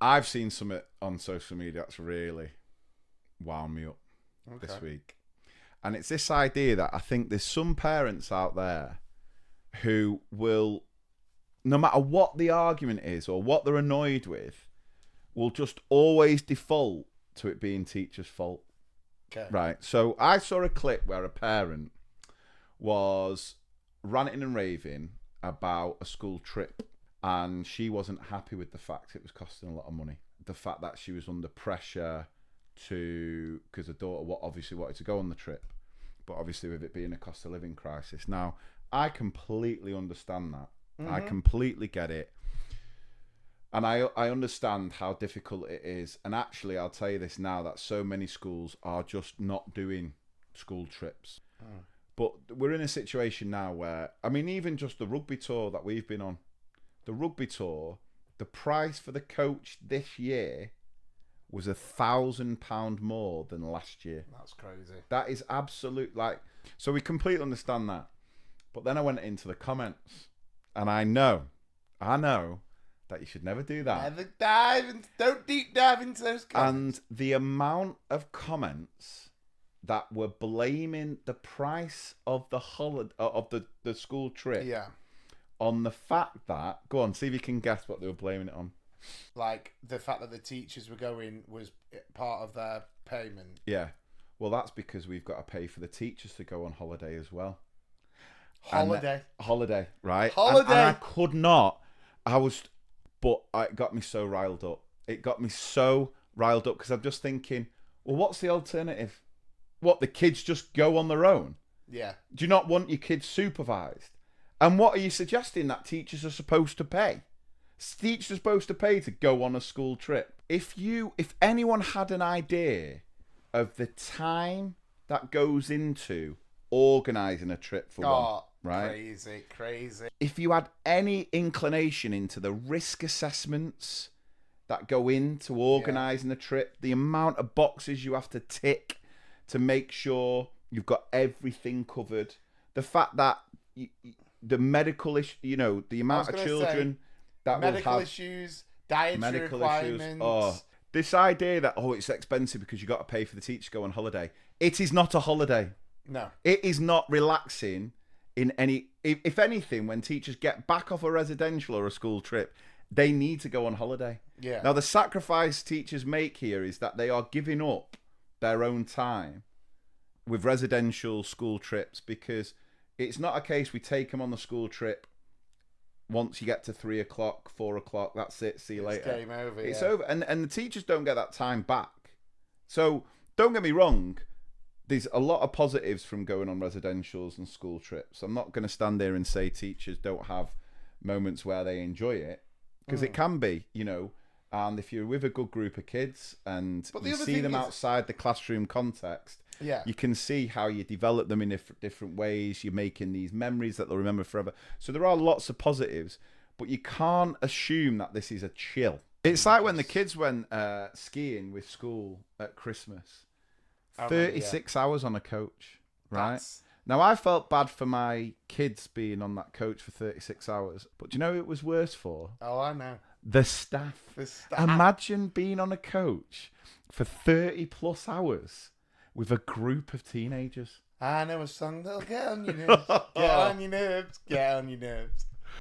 I've seen something on social media that's really wound me up this week. And it's this idea that I think there's some parents out there who will, no matter what the argument is or what they're annoyed with, will just always default to it being teachers' fault. Okay. Right. So I saw a clip where a parent was ranting and raving about a school trip, and she wasn't happy with the fact it was costing a lot of money. The fact that she was under pressure because her daughter obviously wanted to go on the trip, but obviously with it being a cost of living crisis. Now, I completely understand that. I completely get it. And I understand how difficult it is. And actually, I'll tell you this now, that so many schools are just not doing school trips. But we're in a situation now where, I mean, even just the rugby tour that we've been on, the rugby tour, the price for the coach this year was £1,000 more than last year. That's crazy. That is absolute, so we completely understand that. But then I went into the comments, and I know that you should never do that. Don't deep dive into those comments. And the amount of comments that were blaming the price of the the school trip on the fact that, go on, see if you can guess what they were blaming it on. Like the fact that the teachers were going was part of their payment. Yeah. Well, that's because we've got to pay for the teachers to go on holiday as well. Holiday, right? Holiday. And I could not. But it got me so riled up. Because I'm just thinking, well, what's the alternative? What, the kids just go on their own? Yeah. Do you not want your kids supervised? And what are you suggesting that teachers are supposed to pay? Teachers are supposed to pay to go on a school trip. If anyone had an idea of the time that goes into organising a trip for one, right? Crazy. If you had any inclination into the risk assessments that go into organising a trip, the amount of boxes you have to tick to make sure you've got everything covered, the fact that the medical issue, the amount of children that will have medical issues, dietary requirements. Oh, this idea that it's expensive because you got to pay for the teacher to go on holiday. It is not a holiday. No, it is not relaxing in any. If anything, when teachers get back off a residential or a school trip, they need to go on holiday. Yeah. Now, the sacrifice teachers make here is that they are giving up their own time with residential school trips, because it's not a case we take them on the school trip. Once you get to 3 o'clock, 4 o'clock, that's it. See you later. It's game over. It's over, and the teachers don't get that time back. So don't get me wrong. There's a lot of positives from going on residentials and school trips. I'm not going to stand there and say teachers don't have moments where they enjoy it, because it can be, and if you're with a good group of kids and you see them outside the classroom context, you can see how you develop them in different ways. You're making these memories that they'll remember forever. So there are lots of positives, but you can't assume that this is a chill. It's like when the kids went skiing with school at Christmas. 36 hours on a coach, right? Now, I felt bad for my kids being on that coach for 36 hours, but do you know who it was worse for? Oh, I know. The staff. Imagine being on a coach for 30 plus hours with a group of teenagers. I know a song that'll get on your nerves. Get on your nerves. Get on your nerves.